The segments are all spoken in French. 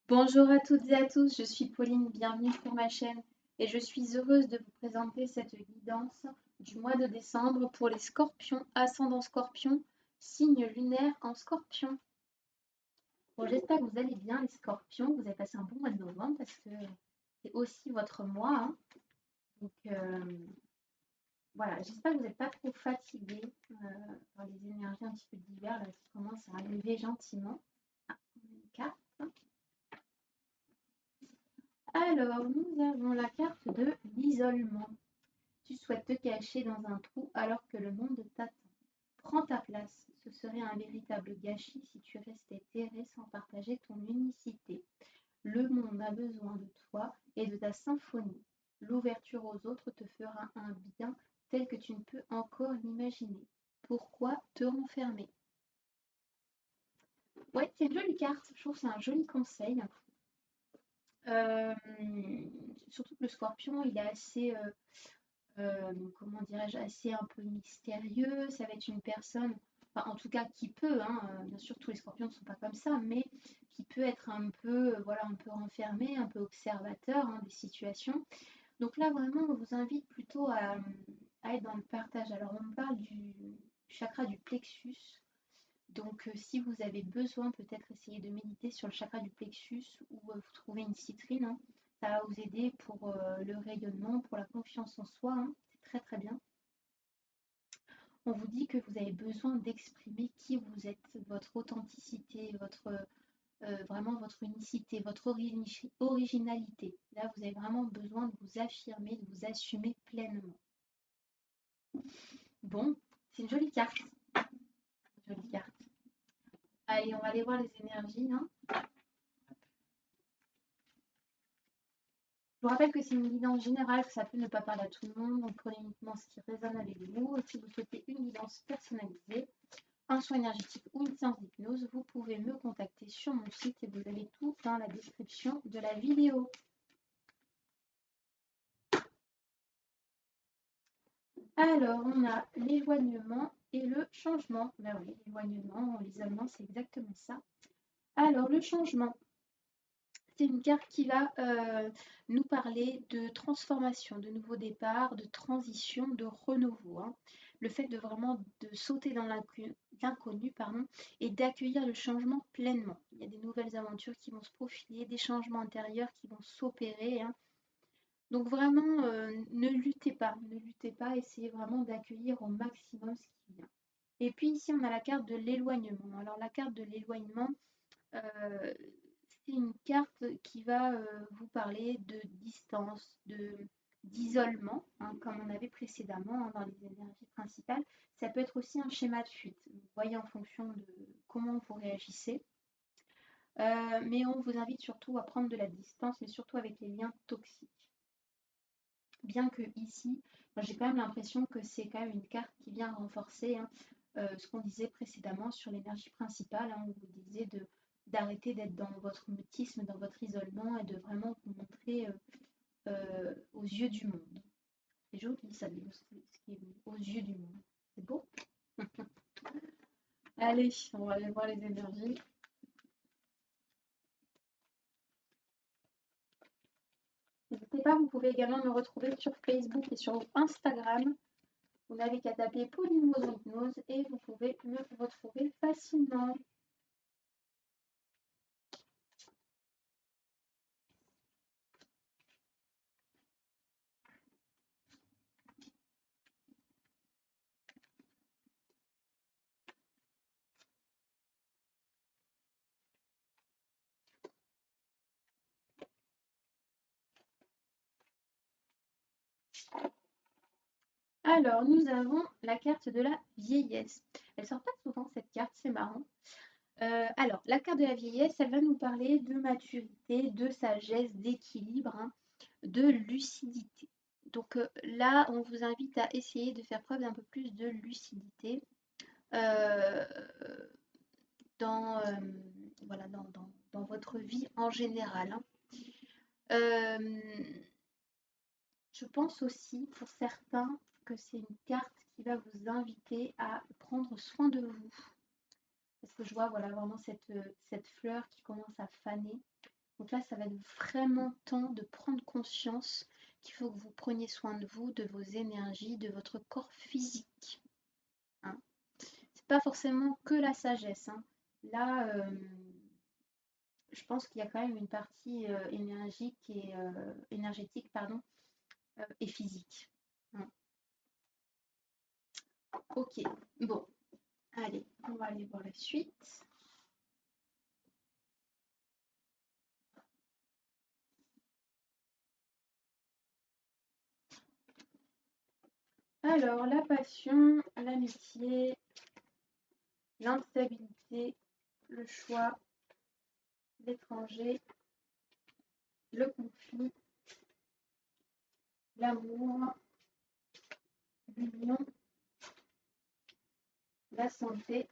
Bonjour à toutes et à tous, je suis Pauline, bienvenue sur ma chaîne et je suis heureuse de vous présenter cette guidance du mois de décembre pour les scorpions, ascendant scorpion, signe lunaire en scorpion. Bon, j'espère que vous allez bien les scorpions, vous avez passé un bon mois de novembre parce que c'est aussi votre mois, hein. Donc voilà, j'espère que vous n'êtes pas trop fatigués par les énergies un petit peu d'hiver là, qui commencent à arriver gentiment. Ah, on a une carte. Alors, nous avons la carte de l'isolement. Tu souhaites te cacher dans un trou alors que le monde t'attend. Prends ta place. Ce serait un véritable gâchis si tu restais terré sans partager ton unicité. Le monde a besoin de toi et de ta symphonie. L'ouverture aux autres te fera un bien tel que tu ne peux encore l'imaginer. Pourquoi te renfermer? Ouais, c'est une jolie carte. Je trouve que c'est un joli conseil. Euh, Surtout que le scorpion, il est assez comment dirais-je, assez un peu mystérieux. Ça va être une personne, enfin, en tout cas qui peut, hein, bien sûr tous les scorpions ne sont pas comme ça, mais qui peut être un peu, voilà, un peu renfermé, un peu observateur hein, des situations. Donc là, vraiment, on vous invite plutôt à être dans le partage. Alors, on me parle du chakra du plexus. Donc, si vous avez besoin, peut-être essayer de méditer sur le chakra du plexus ou vous trouvez une citrine, hein. Ça va vous aider pour le rayonnement, pour la confiance en soi, hein. C'est très très bien. On vous dit que vous avez besoin d'exprimer qui vous êtes, votre authenticité, vraiment votre unicité, votre originalité. Là, vous avez vraiment besoin de vous affirmer, de vous assumer pleinement. Bon, c'est une jolie carte. Une jolie carte. Allez, on va aller voir les énergies, hein. Je vous rappelle que c'est une guidance générale, que ça peut ne pas parler à tout le monde, donc prenez uniquement ce qui résonne avec vous. Et si vous souhaitez une guidance personnalisée, un soin énergétique ou une séance d'hypnose, vous pouvez me contacter sur mon site et vous avez tout dans la description de la vidéo. Alors, on a l'éloignement et le changement. Ben oui, l'éloignement, l'isolement, c'est exactement ça. Alors, le changement, c'est une carte qui va nous parler de transformation, de nouveau départ, de transition, de renouveau, hein. Le fait de vraiment de sauter dans l'inconnu, pardon, et d'accueillir le changement pleinement. Il y a des nouvelles aventures qui vont se profiler, des changements intérieurs qui vont s'opérer, hein. Donc vraiment, ne luttez pas, essayez vraiment d'accueillir au maximum ce qui vient. Et puis ici, on a la carte de l'éloignement. Alors la carte de l'éloignement, euh, c'est une carte qui va vous parler de distance, d'isolement, hein, comme on avait précédemment hein, dans les énergies principales. Ça peut être aussi un schéma de fuite. Vous voyez en fonction de comment vous réagissez. Mais on vous invite surtout à prendre de la distance, mais surtout avec les liens toxiques. Bien que ici, j'ai quand même l'impression que c'est quand même une carte qui vient renforcer hein, ce qu'on disait précédemment sur l'énergie principale, hein, où vous disiez d'arrêter d'être dans votre mutisme, dans votre isolement et de vraiment vous montrer aux yeux du monde. C'est joli ça, ce qui est aux yeux du monde. C'est beau. Allez, on va aller voir les énergies. N'hésitez pas, vous pouvez également me retrouver sur Facebook et sur Instagram. Vous n'avez qu'à taper Pauline Moson Hypnose et vous pouvez me retrouver facilement. Alors, nous avons la carte de la vieillesse. Elle sort pas souvent cette carte, c'est marrant. Alors, la carte de la vieillesse, elle va nous parler de maturité, de sagesse, d'équilibre, hein, de lucidité. Donc là, on vous invite à essayer de faire preuve d'un peu plus de lucidité euh, dans, voilà, dans votre vie en général, hein. Euh, Je pense aussi pour certains que c'est une carte qui va vous inviter à prendre soin de vous. Parce que je vois voilà, vraiment cette fleur qui commence à faner. Donc là, ça va être vraiment temps de prendre conscience qu'il faut que vous preniez soin de vous, de vos énergies, de votre corps physique. Hein. C'est pas forcément que la sagesse. Hein. Là, je pense qu'il y a quand même une partie énergétique pardon, et physique. Hein. Ok, bon, allez, on va aller voir la suite. Alors, la passion, l'amitié, l'instabilité, le choix, l'étranger, le conflit, l'amour, l'union, la santé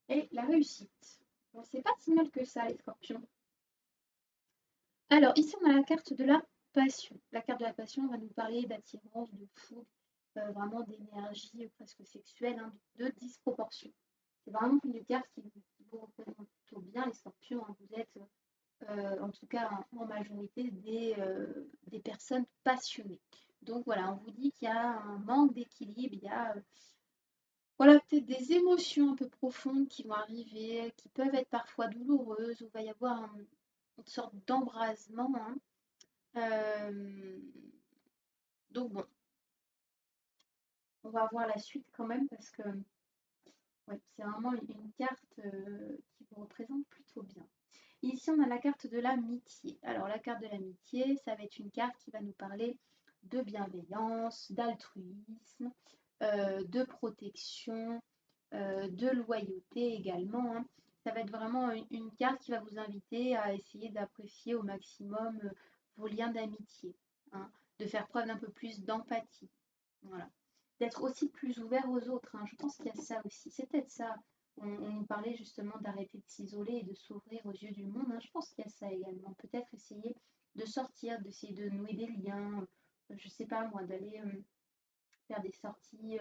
et la réussite. Bon, c'est pas si mal que ça, les scorpions. Alors, ici, on a la carte de la passion. La carte de la passion va nous parler d'attirance, de fougue, vraiment d'énergie presque sexuelle, hein, de disproportion. C'est vraiment une carte qui vous représente plutôt bien, les scorpions. Hein. Vous êtes, en tout cas en majorité, des personnes passionnées. Donc voilà, on vous dit qu'il y a un manque d'équilibre, il y a voilà, peut-être des émotions un peu profondes qui vont arriver, qui peuvent être parfois douloureuses, où il va y avoir une sorte d'embrasement. Hein. Donc bon, on va voir la suite quand même parce que ouais, c'est vraiment une carte qui vous représente plutôt bien. Ici, on a la carte de l'amitié. Alors, la carte de l'amitié, ça va être une carte qui va nous parler de bienveillance, d'altruisme, de protection, de loyauté également. Hein. Ça va être vraiment une carte qui va vous inviter à essayer d'apprécier au maximum vos liens d'amitié, hein, de faire preuve d'un peu plus d'empathie. Voilà. D'être aussi plus ouvert aux autres. Hein. Je pense qu'il y a ça aussi. C'est peut-être ça. On nous parlait justement d'arrêter de s'isoler et de s'ouvrir aux yeux du monde. Hein. Je pense qu'il y a ça également. Peut-être essayer de sortir, d'essayer de nouer des liens. Je sais pas moi, d'aller faire des sorties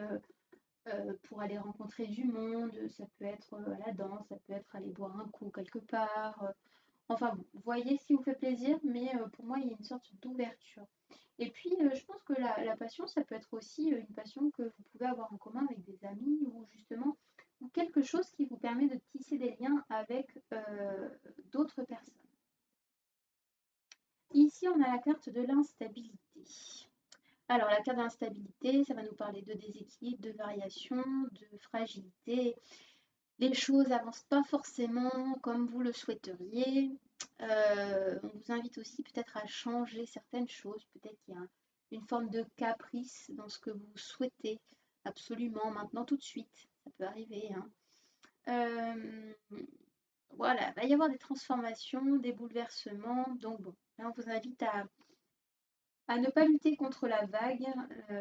pour aller rencontrer du monde. Ça peut être à la danse, ça peut être aller boire un coup quelque part. Enfin, vous voyez ce qui vous fait plaisir, mais pour moi, il y a une sorte d'ouverture. Et puis, je pense que la passion, ça peut être aussi une passion que vous pouvez avoir en commun avec des amis ou justement ou quelque chose qui vous permet de tisser des liens avec d'autres personnes. Ici, on a la carte de l'instabilité. Alors, la carte de l'instabilité, ça va nous parler de déséquilibre, de variation, de fragilité. Les choses n'avancent pas forcément comme vous le souhaiteriez. On vous invite aussi peut-être à changer certaines choses. Peut-être qu'il y a une forme de caprice dans ce que vous souhaitez absolument maintenant tout de suite. Ça peut arriver. Hein. Voilà, il va y avoir des transformations, des bouleversements. Donc bon, là on vous invite à ne pas lutter contre la vague.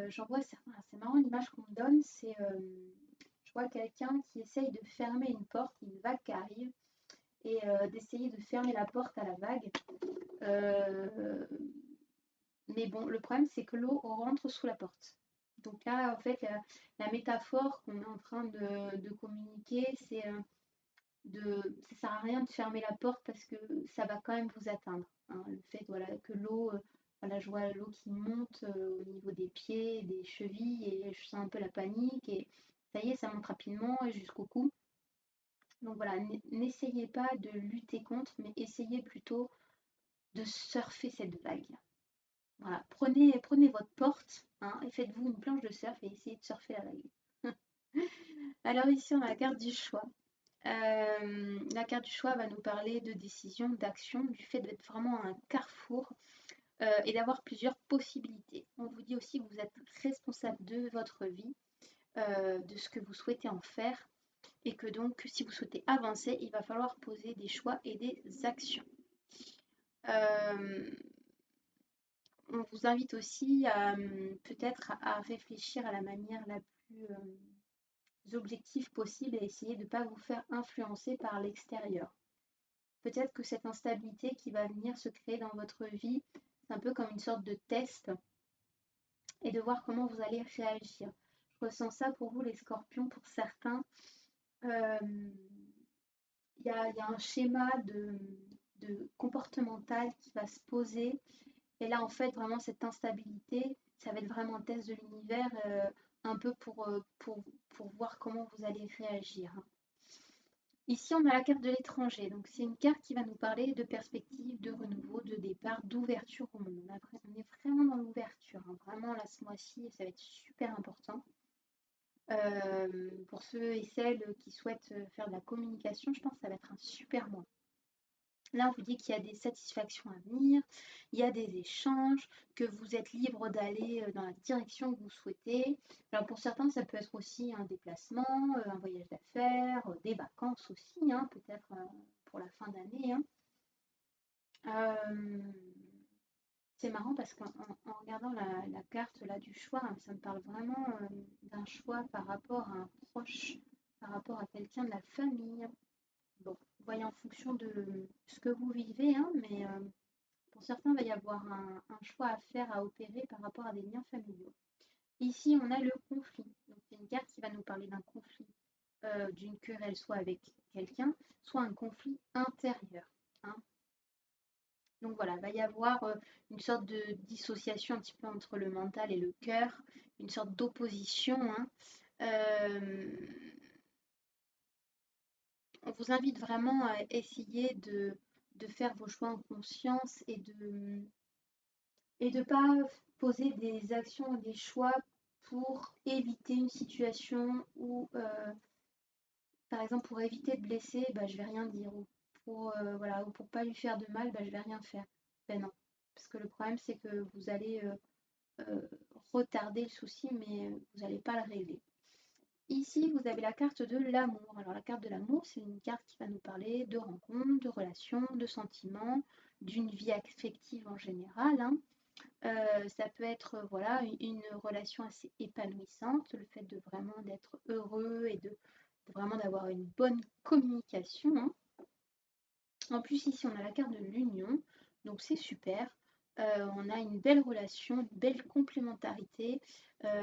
J'en vois certains. C'est marrant l'image qu'on me donne. Je vois quelqu'un qui essaye de fermer une porte, une vague qui arrive et d'essayer de fermer la porte à la vague. Mais bon, le problème, c'est que l'eau rentre sous la porte. Donc là, en fait, la métaphore qu'on est en train de communiquer, c'est ça sert à rien de fermer la porte parce que ça va quand même vous atteindre. Hein. Le fait voilà, que l'eau, voilà, je vois l'eau qui monte au niveau des pieds, des chevilles, et je sens un peu la panique, et ça y est, ça monte rapidement et jusqu'au cou. Donc voilà, n'essayez pas de lutter contre, mais essayez plutôt de surfer cette vague. Voilà, prenez votre porte hein, et faites-vous une planche de surf et essayez de surfer la vague. Alors ici, on a la carte du choix. La carte du choix va nous parler de décision, d'action, du fait d'être vraiment à un carrefour et d'avoir plusieurs possibilités. On vous dit aussi que vous êtes responsable de votre vie, de ce que vous souhaitez en faire et que donc si vous souhaitez avancer, il va falloir poser des choix et des actions. On vous invite aussi peut-être à réfléchir à la manière la plus objective possible et essayer de ne pas vous faire influencer par l'extérieur. Peut-être que cette instabilité qui va venir se créer dans votre vie, c'est un peu comme une sorte de test et de voir comment vous allez réagir. Je ressens ça pour vous les scorpions, pour certains. Il y a un schéma comportemental qui va se poser. Et là, en fait, vraiment, cette instabilité, ça va être vraiment un test de l'univers, un peu pour voir comment vous allez réagir, hein. Ici, on a la carte de l'étranger. Donc, c'est une carte qui va nous parler de perspective, de renouveau, de départ, d'ouverture au monde. On est vraiment dans l'ouverture, hein. Vraiment, là, ce mois-ci, ça va être super important. Pour ceux et celles qui souhaitent faire de la communication, je pense que ça va être un super mois. Là, on vous dit qu'il y a des satisfactions à venir, il y a des échanges, que vous êtes libre d'aller dans la direction que vous souhaitez. Alors pour certains, ça peut être aussi un déplacement, un voyage d'affaires, des vacances aussi, hein, peut-être pour la fin d'année, hein. Euh, c'est marrant parce qu'en regardant la carte là, du choix, hein, ça me parle vraiment d'un choix par rapport à un proche, par rapport à quelqu'un de la famille. Bon, vous voyez en fonction de ce que vous vivez, hein, mais pour certains, il va y avoir un choix à faire, à opérer par rapport à des liens familiaux. Ici, on a le conflit. Donc, c'est une carte qui va nous parler d'un conflit, d'une querelle, soit avec quelqu'un, soit un conflit intérieur, hein. Donc voilà, il va y avoir une sorte de dissociation un petit peu entre le mental et le cœur, une sorte d'opposition, hein. Euh, on vous invite vraiment à essayer de faire vos choix en conscience et de ne pas poser des actions ou des choix pour éviter une situation où, par exemple, pour éviter de blesser, bah, je vais rien dire, ou pour, voilà, ou pour pas lui faire de mal, bah, je vais rien faire. Ben non, parce que le problème c'est que vous allez retarder le souci, mais vous n'allez pas le régler. Ici, vous avez la carte de l'amour. Alors, la carte de l'amour, c'est une carte qui va nous parler de rencontres, de relations, de sentiments, d'une vie affective en général, hein. Ça peut être voilà, une relation assez épanouissante, le fait de vraiment d'être heureux et de vraiment d'avoir une bonne communication, hein. En plus, ici, on a la carte de l'union, donc c'est super. On a une belle relation, une belle complémentarité,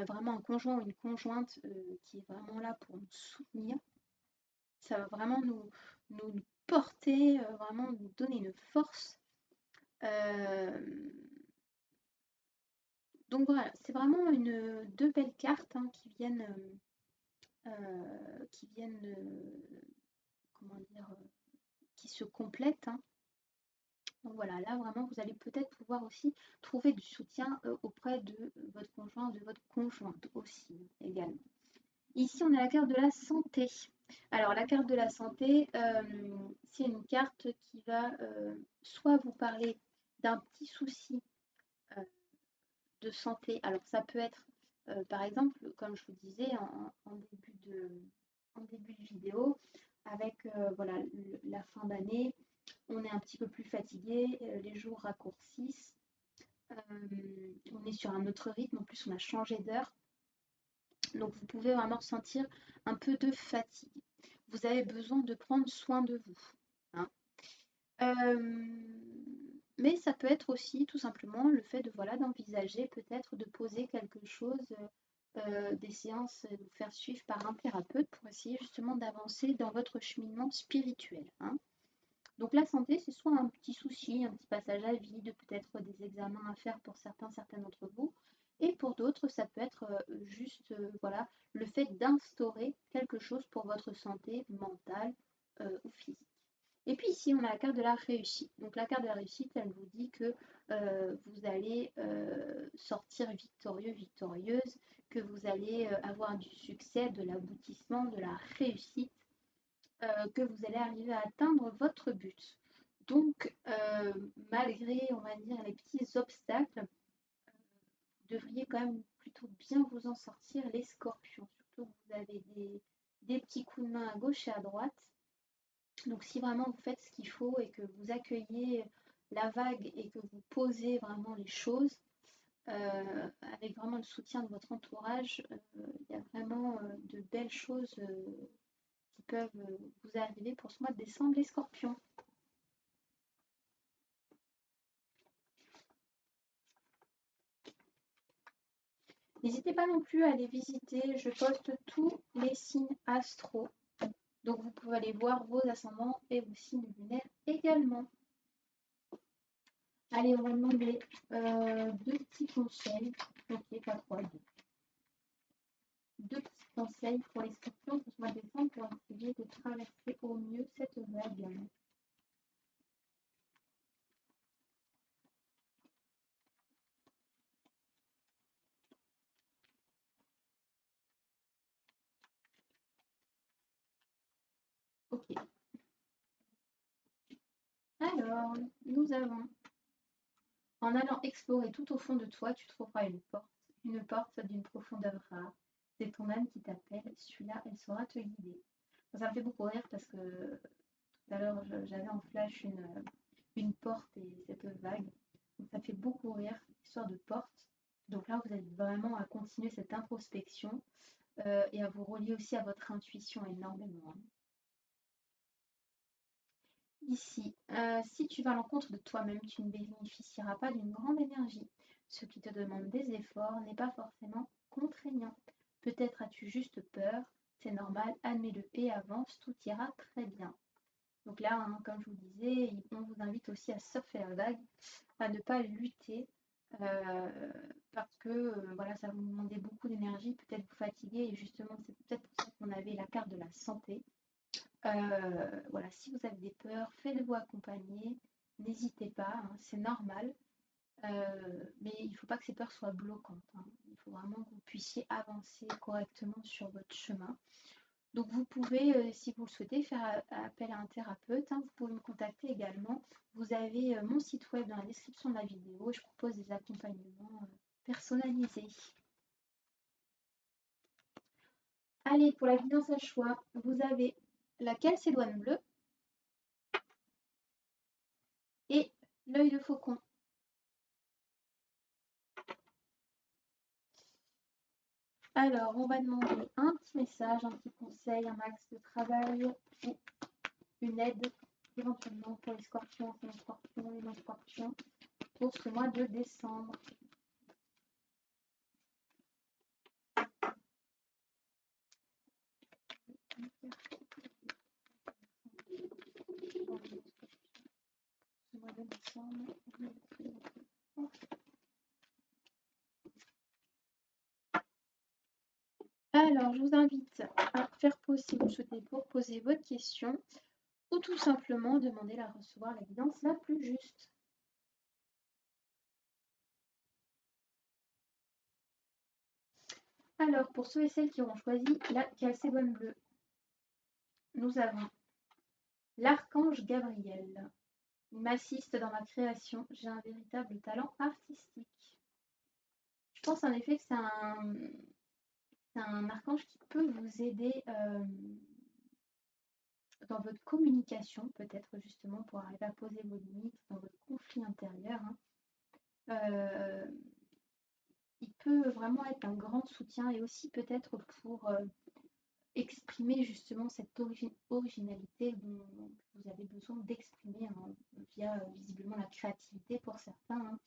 vraiment un conjoint ou une conjointe qui est vraiment là pour nous soutenir. Ça va vraiment nous porter, vraiment nous donner une force. Euh, donc voilà, c'est vraiment deux belles cartes, hein, comment dire, qui se complètent, hein. Donc voilà, là vraiment, vous allez peut-être pouvoir aussi trouver du soutien auprès de votre conjoint ou de votre conjointe aussi, également. Ici, on a la carte de la santé. Alors, la carte de la santé, c'est une carte qui va soit vous parler d'un petit souci euh, de santé. Alors, ça peut être, par exemple, comme je vous disais en début de vidéo, avec voilà, la fin d'année, on est un petit peu plus fatigué, les jours raccourcissent, on est sur un autre rythme, en plus on a changé d'heure, donc vous pouvez vraiment ressentir un peu de fatigue. Vous avez besoin de prendre soin de vous, hein. Euh, mais ça peut être aussi tout simplement le fait de voilà d'envisager peut-être de poser quelque chose, des séances, de vous faire suivre par un thérapeute pour essayer justement d'avancer dans votre cheminement spirituel, hein. Donc la santé, c'est soit un petit souci, un petit passage à vide, peut-être des examens à faire pour certains d'entre vous, et pour d'autres, ça peut être juste voilà, le fait d'instaurer quelque chose pour votre santé mentale ou physique. Et puis ici, on a la carte de la réussite. Donc la carte de la réussite, elle vous dit que vous allez sortir victorieux, victorieuse, que vous allez avoir du succès, de l'aboutissement, de la réussite, que vous allez arriver à atteindre votre but. Donc, malgré, on va dire, les petits obstacles, vous devriez quand même plutôt bien vous en sortir, les scorpions. Surtout que vous avez des petits coups de main à gauche et à droite. Donc, si vraiment vous faites ce qu'il faut et que vous accueillez la vague et que vous posez vraiment les choses, avec vraiment le soutien de votre entourage, il y a vraiment de belles choses qui peuvent vous arriver pour ce mois de décembre, les scorpions. N'hésitez pas non plus à aller visiter, je poste tous les signes astro. Donc vous pouvez aller voir vos ascendants et vos signes lunaires également. Allez, on va demander 2 petits conseils. Ok, pas 3, 2. 2 petits conseils pour les scorpions pour ce mois de décembre pour essayer de traverser au mieux cette vague. Ok. Alors, nous avons, en allant explorer tout au fond de toi, tu trouveras une porte d'une profondeur rare. C'est ton âme qui t'appelle, celui-là, elle saura te guider. Ça me fait beaucoup rire parce que tout à l'heure, j'avais en flash une porte et cette vague. Donc, ça fait beaucoup rire, histoire de porte. Donc là, vous êtes vraiment à continuer cette introspection et à vous relier aussi à votre intuition énormément. Ici, si tu vas à l'encontre de toi-même, tu ne bénéficieras pas d'une grande énergie. Ce qui te demande des efforts n'est pas forcément contraignant. Peut-être as-tu juste peur, c'est normal, admets-le et avance, tout ira très bien. Donc là, hein, comme je vous disais, on vous invite aussi à surfer la vague, à ne pas lutter, parce que voilà, ça va vous demander beaucoup d'énergie, peut-être vous fatiguer, et justement, c'est peut-être pour ça qu'on avait la carte de la santé. Voilà, si vous avez des peurs, faites-vous accompagner, n'hésitez pas, hein, c'est normal, mais il ne faut pas que ces peurs soient bloquantes, hein. Il faut vraiment que vous puissiez avancer correctement sur votre chemin. Donc vous pouvez, si vous le souhaitez, faire appel à un thérapeute, hein. Vous pouvez me contacter également. Vous avez mon site web dans la description de la vidéo. Je propose des accompagnements personnalisés. Allez, pour la guidance à choix, vous avez la calcédoine bleue et l'œil de faucon. Alors, on va demander un petit message, un petit conseil, un max de travail ou une aide éventuellement pour les scorpions, les non-scorpions pour ce mois de décembre. Ce mois de décembre. Alors, je vous invite à faire pause si vous le souhaitez pour poser votre question ou tout simplement demander à recevoir la guidance la plus juste. Alors, pour ceux et celles qui auront choisi la calcédoine bleue, nous avons l'archange Gabriel. Il m'assiste dans ma création, j'ai un véritable talent artistique. Je pense en effet que c'est un archange qui peut vous aider dans votre communication, peut-être justement pour arriver à poser vos limites dans votre conflit intérieur, hein. Il peut vraiment être un grand soutien et aussi peut-être pour exprimer justement cette originalité dont vous avez besoin d'exprimer, hein, via visiblement la créativité pour certains, hein.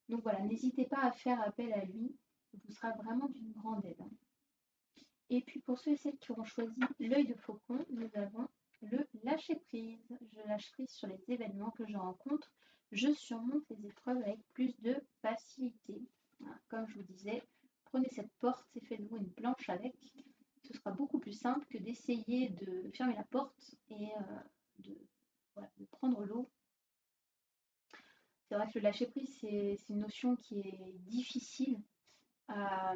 Donc voilà, n'hésitez pas à faire appel à lui, il vous sera vraiment d'une grande aide, hein. Et puis pour ceux et celles qui auront choisi l'œil de faucon, nous avons le lâcher prise. Je lâche prise sur les événements que je rencontre. Je surmonte les épreuves avec plus de facilité. Voilà, comme je vous disais, prenez cette porte et faites-vous une planche avec. Ce sera beaucoup plus simple que d'essayer de fermer la porte et de prendre l'eau. C'est vrai que le lâcher prise, c'est une notion qui est difficile à,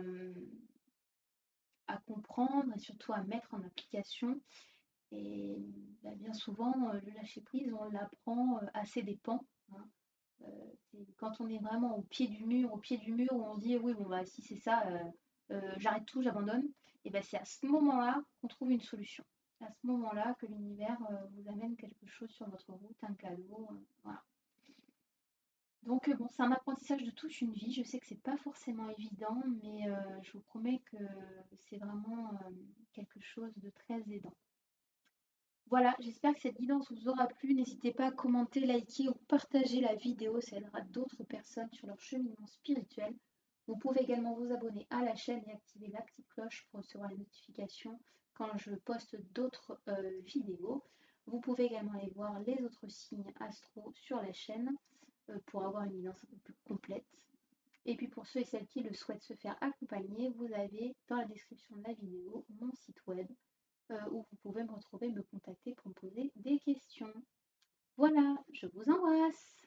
à comprendre et surtout à mettre en application. Et bien souvent, le lâcher prise, on l'apprend à ses dépens, hein. Quand on est vraiment au pied du mur, où on se dit oui, bon, bah, si c'est ça, j'arrête tout, j'abandonne, et ben c'est à ce moment-là qu'on trouve une solution. À ce moment-là que l'univers vous amène quelque chose sur votre route, un cadeau, voilà. Donc bon, c'est un apprentissage de toute une vie. Je sais que c'est pas forcément évident, mais je vous promets que c'est vraiment quelque chose de très aidant. Voilà, j'espère que cette guidance vous aura plu. N'hésitez pas à commenter, liker ou partager la vidéo, ça aidera d'autres personnes sur leur cheminement spirituel. Vous pouvez également vous abonner à la chaîne et activer la petite cloche pour recevoir les notifications quand je poste d'autres vidéos. Vous pouvez également aller voir les autres signes astro sur la chaîne. pour avoir une guidance un peu plus complète. Et puis pour ceux et celles qui le souhaitent se faire accompagner, vous avez dans la description de la vidéo mon site web où vous pouvez me retrouver, me contacter pour me poser des questions. Voilà, je vous embrasse.